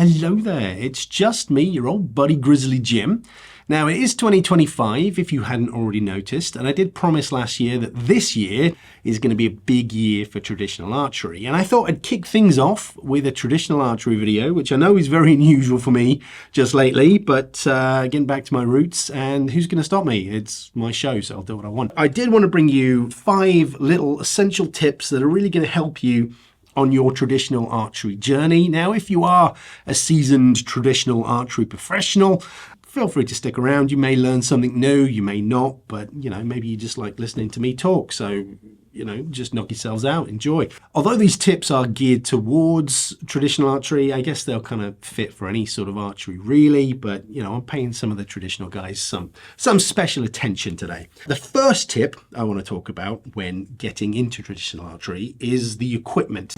Hello there, it's just me, your old buddy Grizzly Jim. Now it is 2025 if you hadn't already noticed, and I did promise last year that this year is going to be a big year for traditional archery. And I thought I'd kick things off with a traditional archery video, which I know is very unusual for me just lately, but getting back to my roots, and who's going to stop me? It's my show, so I'll do what I want. I did want to bring you 5 little essential tips that are really going to help you on your traditional archery journey. Now, if you are a seasoned traditional archery professional, feel free to stick around. You may learn something new, you may not, but maybe you just like listening to me talk. So, just knock yourselves out, enjoy. Although these tips are geared towards traditional archery, I guess they'll kind of fit for any sort of archery really, but I'm paying some of the traditional guys some special attention today. The first tip I want to talk about when getting into traditional archery is the equipment.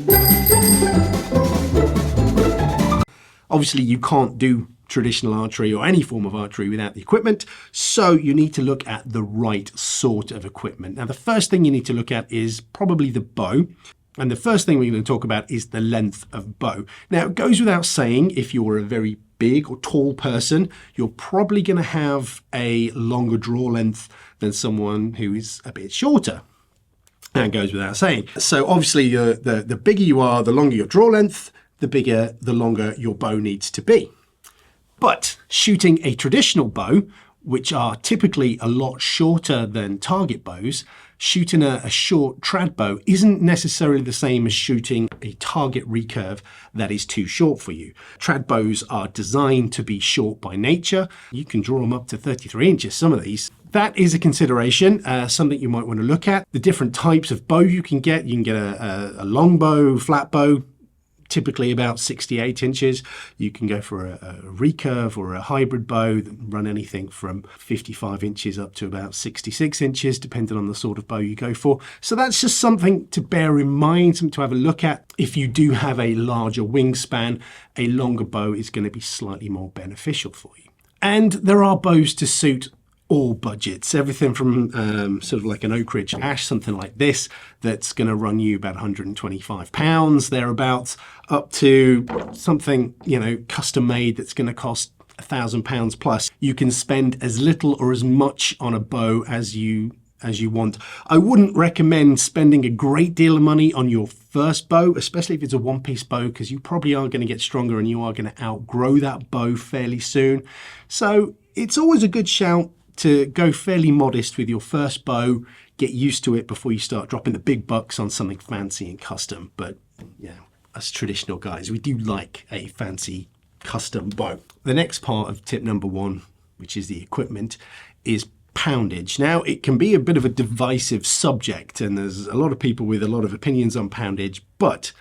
Obviously, you can't do traditional archery or any form of archery without the equipment, so you need to look at the right sort of equipment. Now, the first thing you need to look at is probably the bow, and the first thing we're going to talk about is the length of bow. Now, it goes without saying, if you're a very big or tall person, you're probably going to have a longer draw length than someone who is a bit shorter. That goes without saying. So obviously, the bigger you are, the longer your draw length, the longer your bow needs to be. But shooting a traditional bow, which are typically a lot shorter than target bows, shooting a short trad bow isn't necessarily the same as shooting a target recurve that is too short for you. Trad bows are designed to be short by nature. You can draw them up to 33 inches, some of these. That is a consideration, something you might want to look at. The different types of bow you can get a long bow, flat bow, typically about 68 inches. You can go for a recurve or a hybrid bow that run anything from 55 inches up to about 66 inches, depending on the sort of bow you go for. So that's just something to bear in mind, something to have a look at. If you do have a larger wingspan, a longer bow is going to be slightly more beneficial for you. And there are bows to suit all budgets, everything from sort of like an Oak Ridge Ash, something like this, that's going to run you about 125 pounds thereabouts, up to something custom made that's going to cost £1,000 plus. You can spend as little or as much on a bow as you want. I wouldn't recommend spending a great deal of money on your first bow, especially if it's a one-piece bow, because you probably are going to get stronger and you are going to outgrow that bow fairly soon. So it's always a good shout to go fairly modest with your first bow, get used to it before you start dropping the big bucks on something fancy and custom. But us traditional guys, we do like a fancy custom bow. The next part of tip number 1, which is the equipment, is poundage. Now, it can be a bit of a divisive subject, and there's a lot of people with a lot of opinions on poundage, but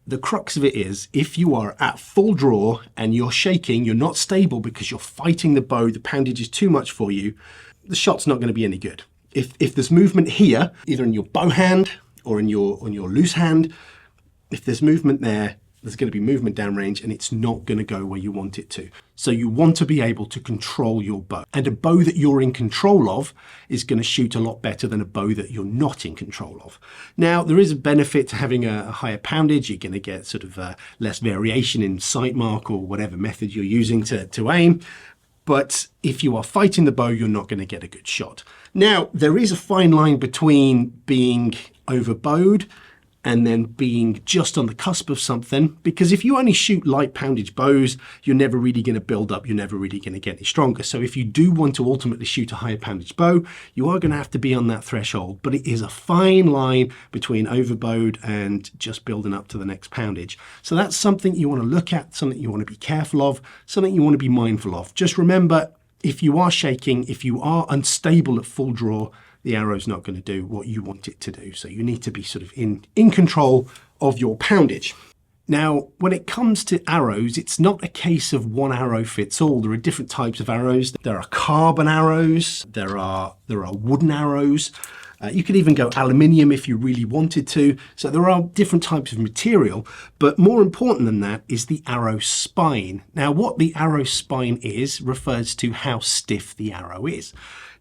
the crux of it is, if you are at full draw and you're shaking, you're not stable because you're fighting the bow, the poundage is too much for you, the shot's not going to be any good. If there's movement here, either in your bow hand or on your loose hand, if there's movement there, there's going to be movement downrange and it's not going to go where you want it to. So you want to be able to control your bow. And a bow that you're in control of is going to shoot a lot better than a bow that you're not in control of. Now, there is a benefit to having a higher poundage. You're going to get sort of less variation in sight mark or whatever method you're using to aim. But if you are fighting the bow, you're not going to get a good shot. Now, there is a fine line between being overbowed and then being just on the cusp of something, because if you only shoot light poundage bows, you're never really going to build up, you're never really going to get any stronger. So if you do want to ultimately shoot a higher poundage bow, you are going to have to be on that threshold, but it is a fine line between overbowed and just building up to the next poundage. So that's something you want to look at, something you want to be careful of, something you want to be mindful of. Just remember, if you are shaking, if you are unstable at full draw, the arrow's not going to do what you want it to do. So you need to be sort of in control of your poundage. Now, when it comes to arrows, it's not a case of one arrow fits all. There are different types of arrows. There are carbon arrows. There are wooden arrows. You could even go aluminium if you really wanted to. So there are different types of material, but more important than that is the arrow spine. Now, what the arrow spine is refers to how stiff the arrow is.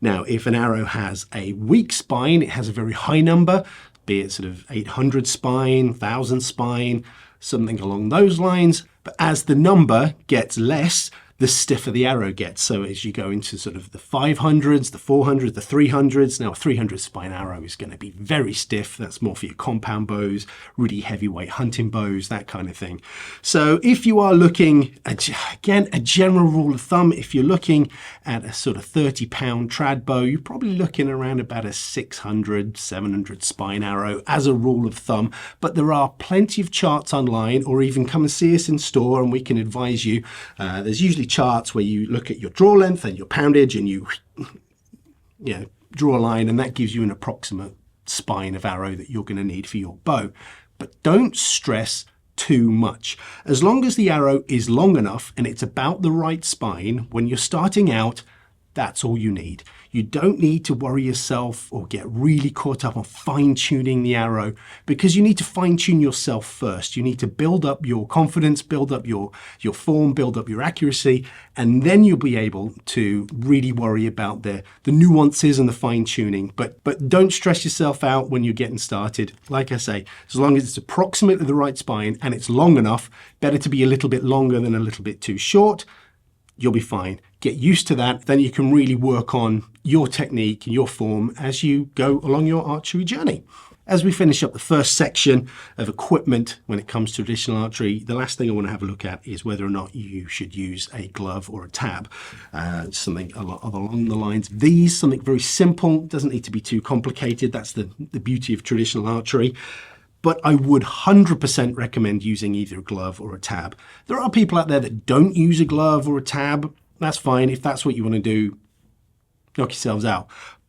Now, if an arrow has a weak spine, it has a very high number, be it sort of 800 spine, 1000 spine, something along those lines. But as the number gets less, the stiffer the arrow gets. So as you go into sort of the 500s, the 400s, the 300s, now a 300 spine arrow is going to be very stiff. That's more for your compound bows, really heavyweight hunting bows, that kind of thing. So if you are looking, again, a general rule of thumb, if you're looking at a sort of 30-pound trad bow, you're probably looking around about a 600, 700 spine arrow as a rule of thumb. But there are plenty of charts online, or even come and see us in store and we can advise you. There's usually charts where you look at your draw length and your poundage and you draw a line, and that gives you an approximate spine of arrow that you're going to need for your bow. But don't stress too much. As long as the arrow is long enough and it's about the right spine when you're starting out, that's all you need. You don't need to worry yourself or get really caught up on fine-tuning the arrow, because you need to fine-tune yourself first. You need to build up your confidence, build up your form, build up your accuracy, and then you'll be able to really worry about the nuances and the fine-tuning. But don't stress yourself out when you're getting started. Like I say, as long as it's approximately the right spine and it's long enough, better to be a little bit longer than a little bit too short, you'll be fine. Get used to that, then you can really work on your technique and your form as you go along your archery journey. As we finish up the first section of equipment when it comes to traditional archery, the last thing I want to have a look at is whether or not you should use a glove or a tab. Something along the lines of these, something very simple, doesn't need to be too complicated. That's the beauty of traditional archery. But I would 100% recommend using either a glove or a tab. There are people out there that don't use a glove or a tab. That's fine. If that's what you want to do, knock yourselves out.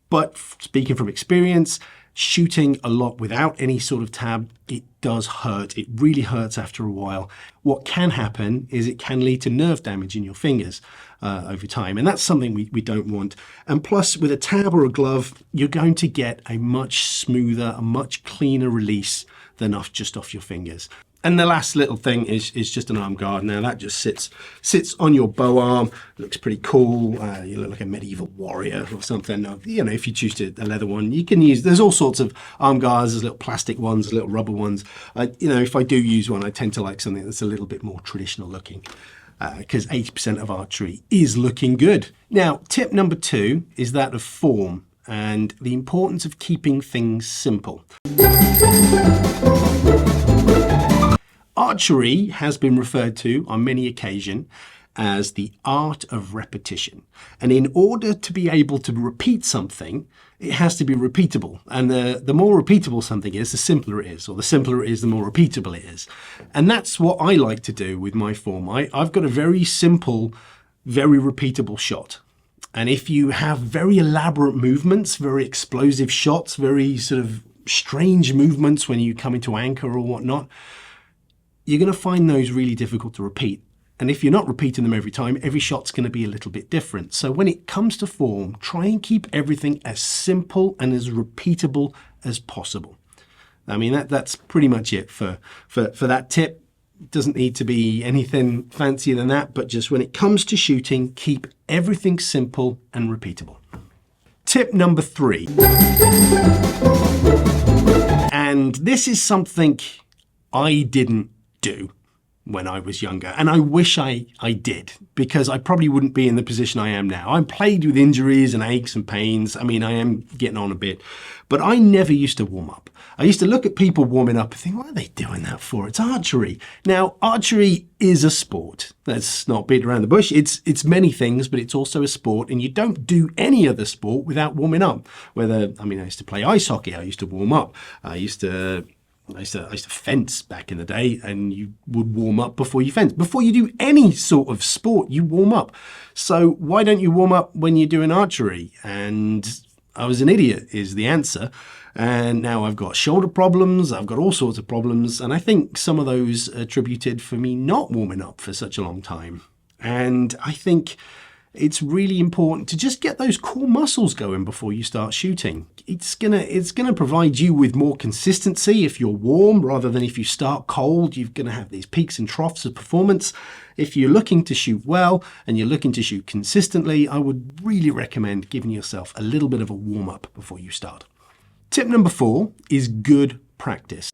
But speaking from experience, shooting a lot without any sort of tab, it does hurt. It really hurts after a while. What can happen is it can lead to nerve damage in your fingers over time. And that's something we don't want. And plus, with a tab or a glove, you're going to get a much smoother, a much cleaner release than just off your fingers. And the last little thing is just an arm guard. Now that just sits on your bow arm. Looks pretty cool. You look like a medieval warrior or something. You know, if you choose a leather one, you can use. There's all sorts of arm guards. There's little plastic ones, little rubber ones. You know, if I do use one, I tend to like something that's a little bit more traditional looking, because 80% of archery is looking good. Now, tip number 2 is that of form and the importance of keeping things simple. Archery has been referred to on many occasions as the art of repetition. And in order to be able to repeat something, it has to be repeatable. And the more repeatable something is, the simpler it is, or the simpler it is, the more repeatable it is. And that's what I like to do with my form. I've got a very simple, very repeatable shot. And if you have very elaborate movements, very explosive shots, very sort of strange movements when you come into anchor or whatnot, you're going to find those really difficult to repeat. And if you're not repeating them every time, every shot's going to be a little bit different. So when it comes to form, try and keep everything as simple and as repeatable as possible. I mean, that's pretty much it for that tip. Doesn't need to be anything fancier than that, but just when it comes to shooting, keep everything simple and repeatable. Tip number 3. And this is something I didn't do when I was younger, and I wish I did, because I probably wouldn't be in the position I am now. I'm plagued with injuries and aches and pains. I mean, I am getting on a bit, but I never used to warm up. I used to look at people warming up and think, what are they doing that for? It's archery. Now, archery is a sport. Let's not beat around the bush. It's many things, but it's also a sport, and you don't do any other sport without warming up. I used to play ice hockey. I used to warm up. I used to fence back in the day, and you would warm up before you fence. Before you do any sort of sport, you warm up. So why don't you warm up when you're doing archery? And I was an idiot is the answer. And now I've got shoulder problems. I've got all sorts of problems. And I think some of those attributed for me not warming up for such a long time. And I think it's really important to just get those core muscles going before you start shooting. It's gonna provide you with more consistency if you're warm, rather than if you start cold. You're gonna have these peaks and troughs of performance. If you're looking to shoot well and you're looking to shoot consistently, I would really recommend giving yourself a little bit of a warm up before you start. Tip number 4 is good practice.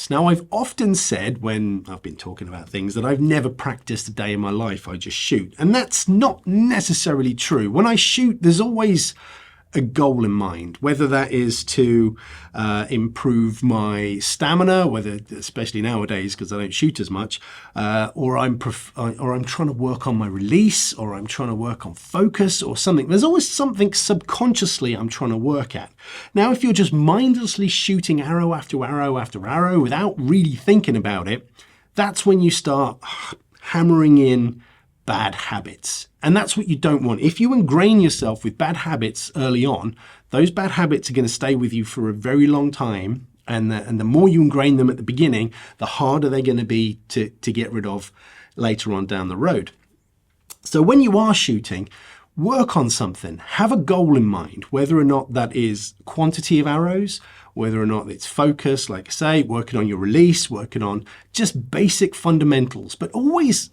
Now, I've often said when I've been talking about things that I've never practiced a day in my life. I just shoot. And that's not necessarily true. When I shoot, there's always a goal in mind, whether that is to improve my stamina, whether, especially nowadays because I don't shoot as much, or I'm trying to work on my release, or I'm trying to work on focus or something. There's always something subconsciously I'm trying to work at. Now, if you're just mindlessly shooting arrow after arrow after arrow without really thinking about it, that's when you start hammering in bad habits. And that's what you don't want. If you ingrain yourself with bad habits early on, those bad habits are going to stay with you for a very long time. And the more you ingrain them at the beginning, the harder they're going to be to get rid of later on down the road. So when you are shooting, work on something. Have a goal in mind, whether or not that is quantity of arrows, whether or not it's focus, like I say, working on your release, working on just basic fundamentals, but always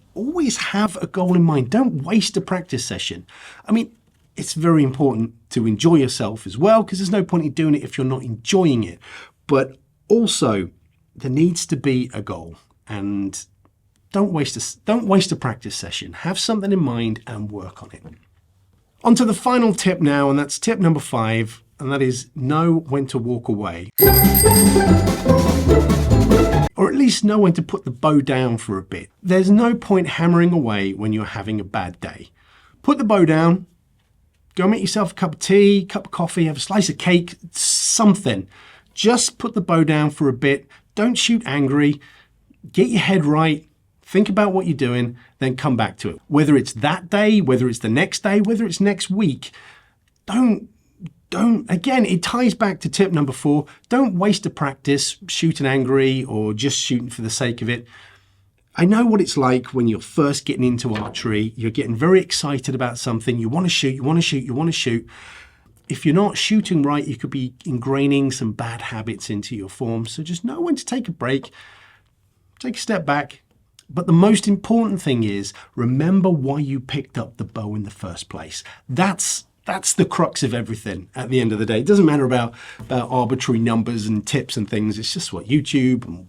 have a goal in mind. Don't waste a practice session. I mean, it's very important to enjoy yourself as well, because there's no point in doing it if you're not enjoying it. But also, there needs to be a goal, and don't waste a practice session. Have something in mind and work on it. On to the final tip now, and that's tip number 5. And that is know when to walk away. Or at least know when to put the bow down for a bit. There's no point hammering away when you're having a bad day. Put the bow down, go make yourself a cup of tea, cup of coffee, have a slice of cake, something. Just put the bow down for a bit. Don't shoot angry. Get your head right. Think about what you're doing, then come back to it. Whether it's that day, whether it's the next day, whether it's next week, again, it ties back to tip number 4. Don't waste a practice shooting angry or just shooting for the sake of it. I know what it's like when you're first getting into archery. You're getting very excited about something. You want to shoot, you want to shoot, you want to shoot. If you're not shooting right, you could be ingraining some bad habits into your form. So just know when to take a break, take a step back. But the most important thing is remember why you picked up the bow in the first place. That's the crux of everything at the end of the day. It doesn't matter about arbitrary numbers and tips and things. It's just what YouTube and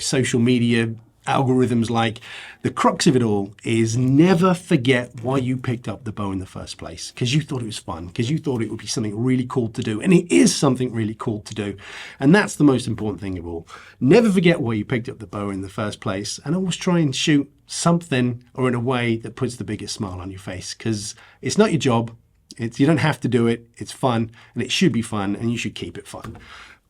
social media algorithms like. The crux of it all is never forget why you picked up the bow in the first place, because you thought it was fun, because you thought it would be something really cool to do. And it is something really cool to do. And that's the most important thing of all. Never forget why you picked up the bow in the first place, and always try and shoot something or in a way that puts the biggest smile on your face, because it's not your job. You don't have to do it. It's fun, and it should be fun, and you should keep it fun.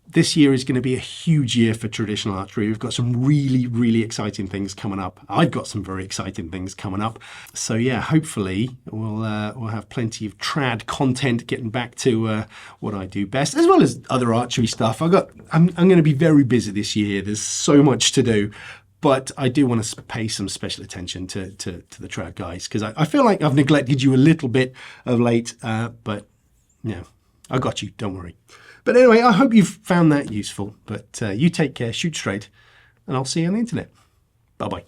This year is going to be a huge year for traditional archery. We've got some really, really exciting things coming up. I've got some very exciting things coming up. So yeah, hopefully we'll have plenty of trad content getting back to what I do best, as well as other archery stuff. I'm going to be very busy this year. There's so much to do. But I do want to pay some special attention to the trad guys, because I feel like I've neglected you a little bit of late. But I got you. Don't worry. But anyway, I hope you've found that useful. But you take care, shoot straight, and I'll see you on the internet. Bye-bye.